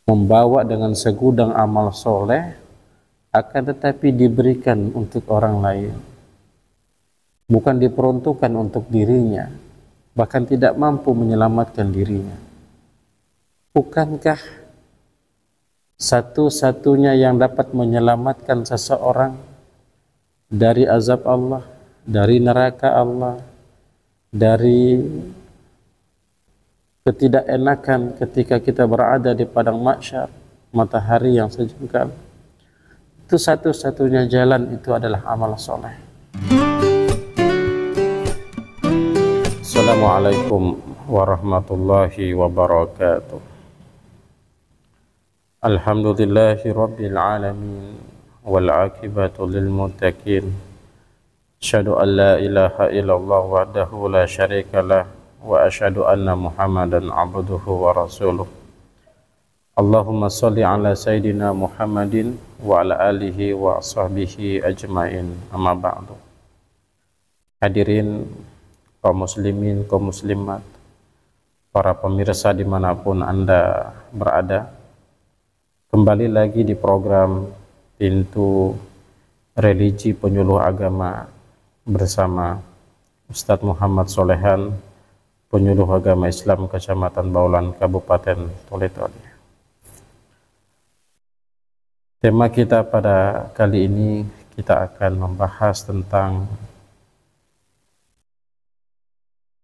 membawa dengan segudang amal soleh, akan tetapi diberikan untuk orang lain, bukan diperuntukkan untuk dirinya, bahkan tidak mampu menyelamatkan dirinya. Bukankah satu-satunya yang dapat menyelamatkan seseorang dari azab Allah, dari neraka Allah, dari ketidakenakan ketika kita berada di padang mahsyar, matahari yang sejengkal, itu satu-satunya jalan itu adalah amal soleh. Assalamualaikum warahmatullahi wabarakatuh. Alhamdulillahi rabbil alamin, wal aqibatu lil muttaqin. Asyhadu an la ilaha illallah wahdahu la syarikalah, wa asyhadu anna Muhammadan abduhu wa rasuluh. Allahumma sholli ala sayyidina Muhammadin wa ala alihi wa sahbihi ajmain. Amma ba'du. Hadirin kaum muslimin, kaum muslimat, para pemirsa dimanapun Anda berada, kembali lagi di program Pintu Religi Penyuluh Agama bersama Ustadz Muhammad Solehan, penyuluh agama Islam Kecamatan Baulan, Kabupaten Toledo. Tema kita pada kali ini, kita akan membahas tentang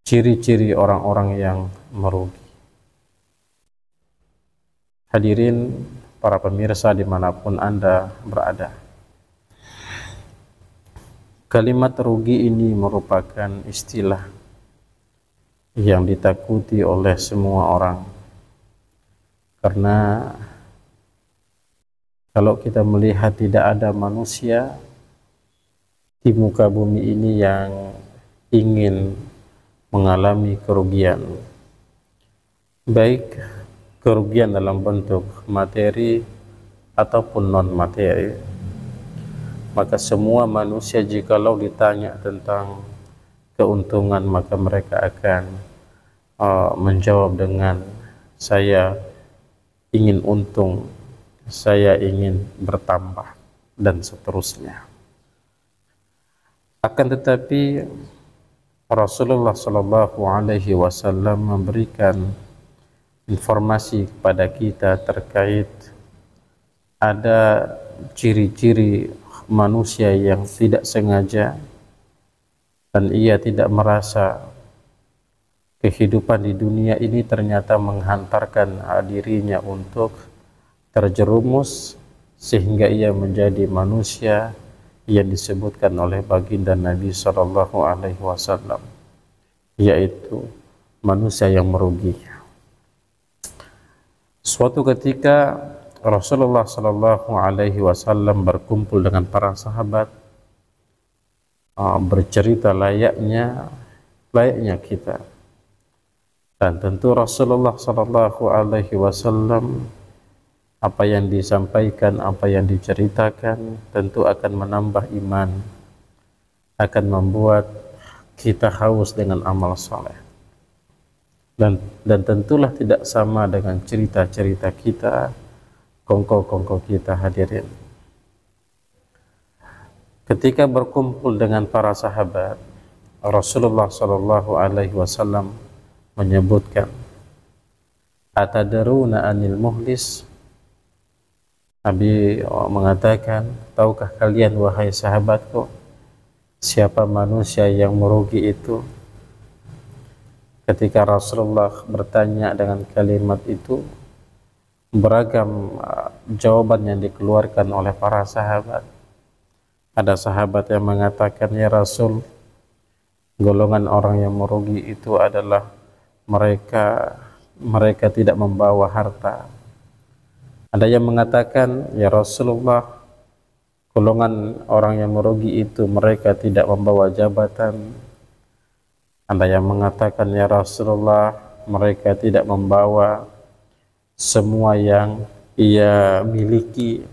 ciri-ciri orang-orang yang merugi. Hadirin para pemirsa dimanapun Anda berada, kalimat rugi ini merupakan istilah yang ditakuti oleh semua orang, karena kalau kita melihat tidak ada manusia di muka bumi ini yang ingin mengalami kerugian, baik kerugian dalam bentuk materi ataupun non materi. Maka semua manusia jikalau ditanya tentang keuntungan, maka mereka akan menjawab dengan saya ingin untung, saya ingin bertambah, dan seterusnya. Akan tetapi Rasulullah Shallallahu Alaihi Wasallam memberikan informasi kepada kita terkait ada ciri-ciri manusia yang tidak sengaja dan ia tidak merasa kehidupan di dunia ini ternyata menghantarkan dirinya untuk terjerumus sehingga ia menjadi manusia yang disebutkan oleh baginda Nabi Shallallahu Alaihi Wasallam, yaitu manusia yang merugi. Suatu ketika Rasulullah Shallallahu Alaihi Wasallam berkumpul dengan para sahabat, bercerita layaknya kita, dan tentu Rasulullah Shallallahu Alaihi Wasallam, apa yang disampaikan, apa yang diceritakan tentu akan menambah iman, akan membuat kita haus dengan amal soleh, dan tentulah tidak sama dengan cerita-cerita kita, kongko-kongko kita. Hadirin, ketika berkumpul dengan para sahabat, Rasulullah Shallallahu Alaihi Wasallam menyebutkan, atadaruna anil muhlis. Nabi mengatakan, tahukah kalian wahai sahabatku, siapa manusia yang merugi itu? Ketika Rasulullah bertanya dengan kalimat itu, beragam jawaban yang dikeluarkan oleh para sahabat. Ada sahabat yang mengatakan, ya Rasul, golongan orang yang merugi itu adalah mereka tidak membawa harta. Ada yang mengatakan, ya Rasulullah, golongan orang yang merugi itu mereka tidak membawa jabatan. Ada yang mengatakan, ya Rasulullah, mereka tidak membawa semua yang ia miliki,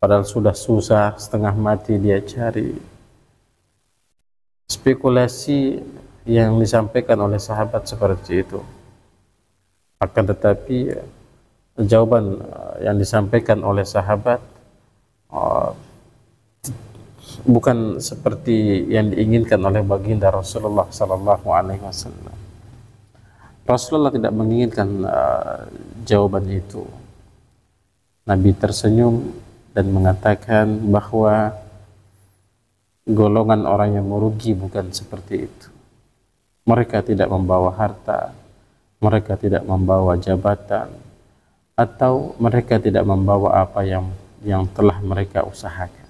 padahal sudah susah, setengah mati dia cari. Spekulasi yang disampaikan oleh sahabat seperti itu. Akan tetapi jawaban yang disampaikan oleh sahabat bukan seperti yang diinginkan oleh baginda Rasulullah sallallahu alaihi wasallam. Rasulullah tidak menginginkan jawaban itu. Nabi tersenyum dan mengatakan bahwa golongan orang yang merugi bukan seperti itu. Mereka tidak membawa harta, mereka tidak membawa jabatan, atau mereka tidak membawa apa yang telah mereka usahakan.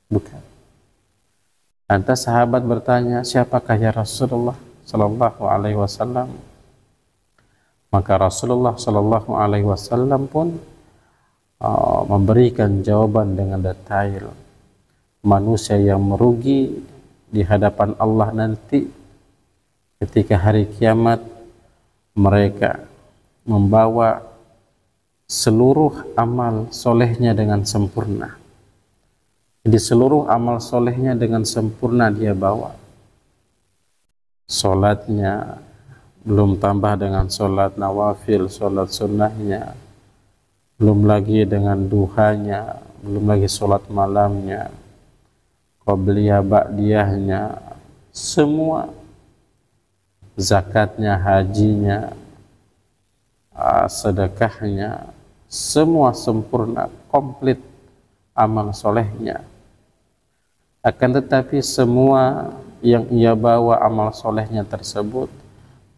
Bukan. Lantas sahabat bertanya, siapakah ya Rasulullah sallallahu alaihi wasallam? Maka Rasulullah sallallahu alaihi wasallam pun memberikan jawaban dengan detail. Manusia yang merugi di hadapan Allah nanti ketika hari kiamat, mereka membawa seluruh amal solehnya dengan sempurna. Jadi seluruh amal solehnya dengan sempurna dia bawa. Solatnya belum tambah dengan solat nawafil, solat sunnahnya, belum lagi dengan duhanya, belum lagi solat malamnya, qobliyah ba'diyahnya, semua, zakatnya, hajinya, sedekahnya, semua sempurna, komplit amal solehnya. Akan tetapi semua yang ia bawa amal solehnya tersebut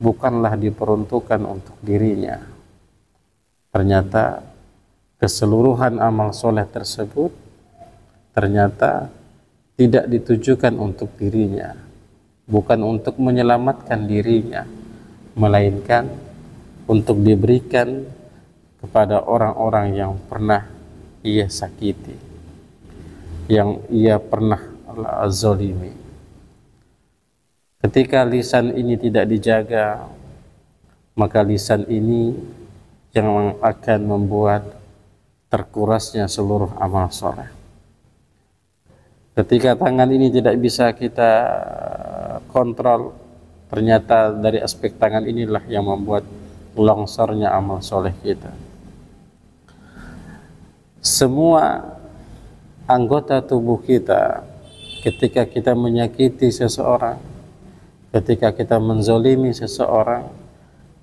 bukanlah diperuntukkan untuk dirinya. Ternyata keseluruhan amal soleh tersebut ternyata tidak ditujukan untuk dirinya, bukan untuk menyelamatkan dirinya, melainkan untuk diberikan kepada orang-orang yang pernah ia sakiti, yang ia pernah zalimi. Ketika lisan ini tidak dijaga, maka lisan ini yang akan membuat terkurasnya seluruh amal soleh. Ketika tangan ini tidak bisa kita kontrol, ternyata dari aspek tangan inilah yang membuat longsornya amal soleh kita. Semua anggota tubuh kita, ketika kita menyakiti seseorang, ketika kita menzolimi seseorang,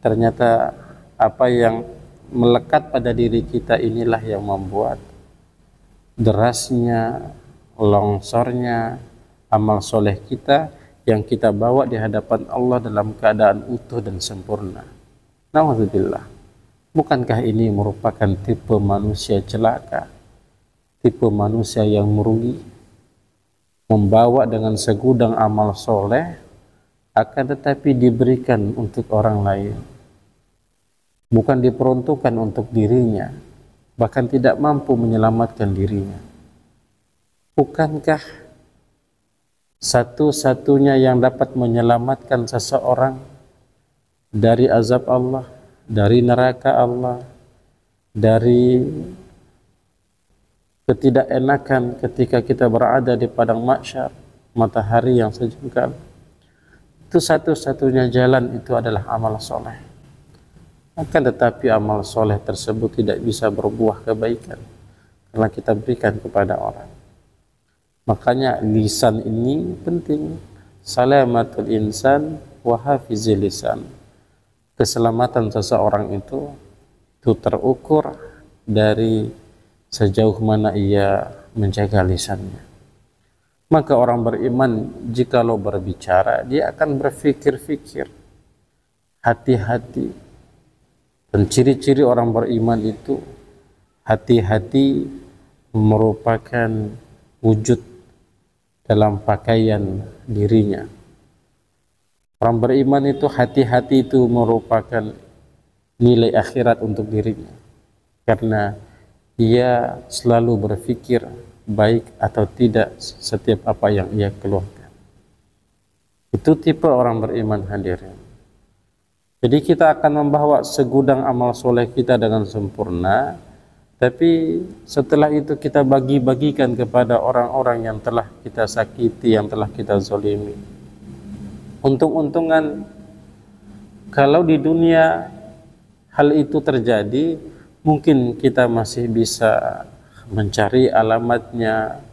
ternyata apa yang melekat pada diri kita inilah yang membuat derasnya, longsornya amal soleh kita yang kita bawa di hadapan Allah dalam keadaan utuh dan sempurna. Nauzubillah. Bukankah ini merupakan tipe manusia celaka, tipe manusia yang merugi, membawa dengan segudang amal soleh akan tetapi diberikan untuk orang lain, bukan diperuntukkan untuk dirinya, bahkan tidak mampu menyelamatkan dirinya. Bukankah satu-satunya yang dapat menyelamatkan seseorang dari azab Allah, dari neraka Allah, dari ketidakenakan ketika kita berada di padang mahsyar, matahari yang sejengkal, itu satu-satunya jalan itu adalah amal soleh. Akan tetapi amal soleh tersebut tidak bisa berbuah kebaikan karena kita berikan kepada orang. Makanya lisan ini penting. Salamatul insan wa hafizil lisan. Keselamatan seseorang itu terukur dari sejauh mana ia menjaga lisannya. Maka orang beriman jikalau berbicara, dia akan berfikir-fikir, hati-hati. Dan ciri-ciri orang beriman itu hati-hati merupakan wujud dalam pakaian dirinya. Orang beriman itu hati-hati itu merupakan nilai akhirat untuk dirinya, karena ia selalu berpikir baik atau tidak setiap apa yang ia keluarkan. Itu tipe orang beriman, hadirin. Jadi kita akan membawa segudang amal soleh kita dengan sempurna, tapi setelah itu kita bagi-bagikan kepada orang-orang yang telah kita sakiti, yang telah kita zalimi. Untung-untungan kalau di dunia hal itu terjadi, Mungkin kita masih bisa mencari alamatnya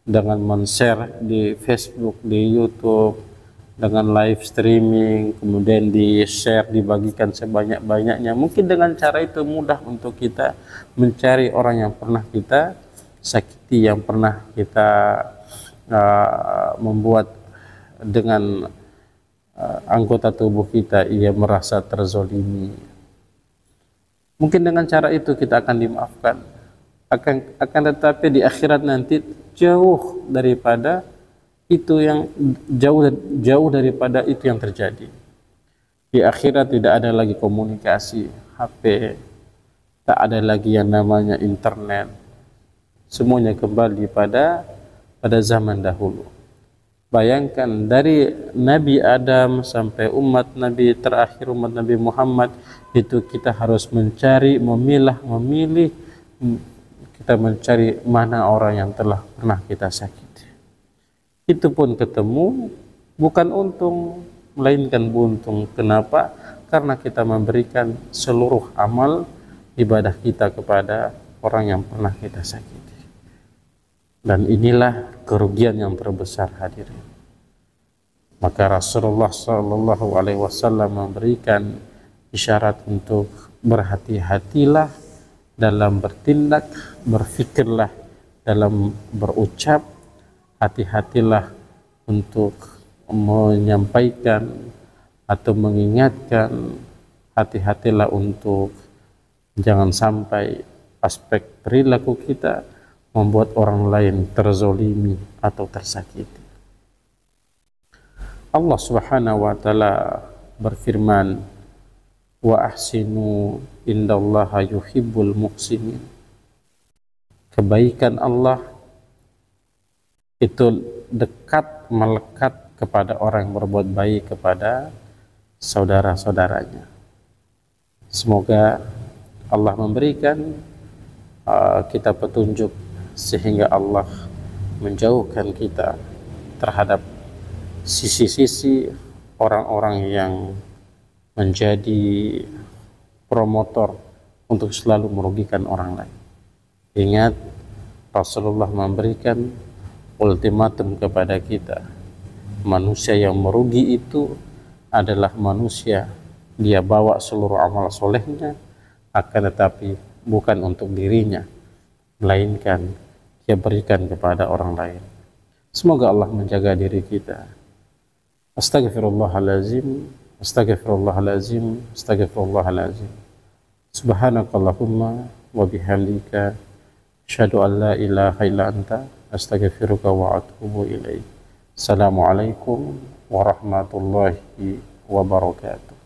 dengan men-share di Facebook, di YouTube, dengan live streaming, kemudian di-share, dibagikan sebanyak-banyaknya. Mungkin dengan cara itu mudah untuk kita mencari orang yang pernah kita sakiti, yang pernah kita membuat dengan anggota tubuh kita ia merasa terzolimi. Mungkin dengan cara itu kita akan dimaafkan. Akan tetapi di akhirat nanti jauh daripada itu, yang jauh daripada itu yang terjadi. Di akhirat tidak ada lagi komunikasi HP, tak ada lagi yang namanya internet. Semuanya kembali pada zaman dahulu. Bayangkan dari Nabi Adam sampai umat Nabi terakhir, umat Nabi Muhammad, itu kita harus mencari, memilih, kita mencari mana orang yang telah pernah kita sakiti. Itu pun ketemu, bukan untung, melainkan buntung. Kenapa? Karena kita memberikan seluruh amal ibadah kita kepada orang yang pernah kita sakiti. Dan inilah kerugian yang terbesar, hadirin. Maka Rasulullah SAW memberikan isyarat untuk berhati-hatilah dalam bertindak, berfikirlah dalam berucap, hati-hatilah untuk menyampaikan atau mengingatkan, hati-hatilah untuk jangan sampai aspek perilaku kita membuat orang lain terzolimi atau tersakiti. Allah Subhanahu wa taala berfirman, wa ahsinu indallaha yuhibbul muhsinin. Kebaikan Allah itu dekat, melekat kepada orang yang berbuat baik kepada saudara-saudaranya. Semoga Allah memberikan kita petunjuk sehingga Allah menjauhkan kita terhadap sisi-sisi orang-orang yang menjadi promotor untuk selalu merugikan orang lain. Ingat, Rasulullah memberikan ultimatum kepada kita. Manusia yang merugi itu adalah manusia, dia bawa seluruh amal solehnya, akan tetapi bukan untuk dirinya, melainkan dia berikan kepada orang lain. Semoga Allah menjaga diri kita. Astaghfirullahalazim, astaghfirullahalazim, astaghfirullahalazim. Subhanakallahumma wa bihamdika, asyhadu an la ilaha illa anta, astaghfiruka wa atubu ilaik. Assalamualaikum warahmatullahi wabarakatuh.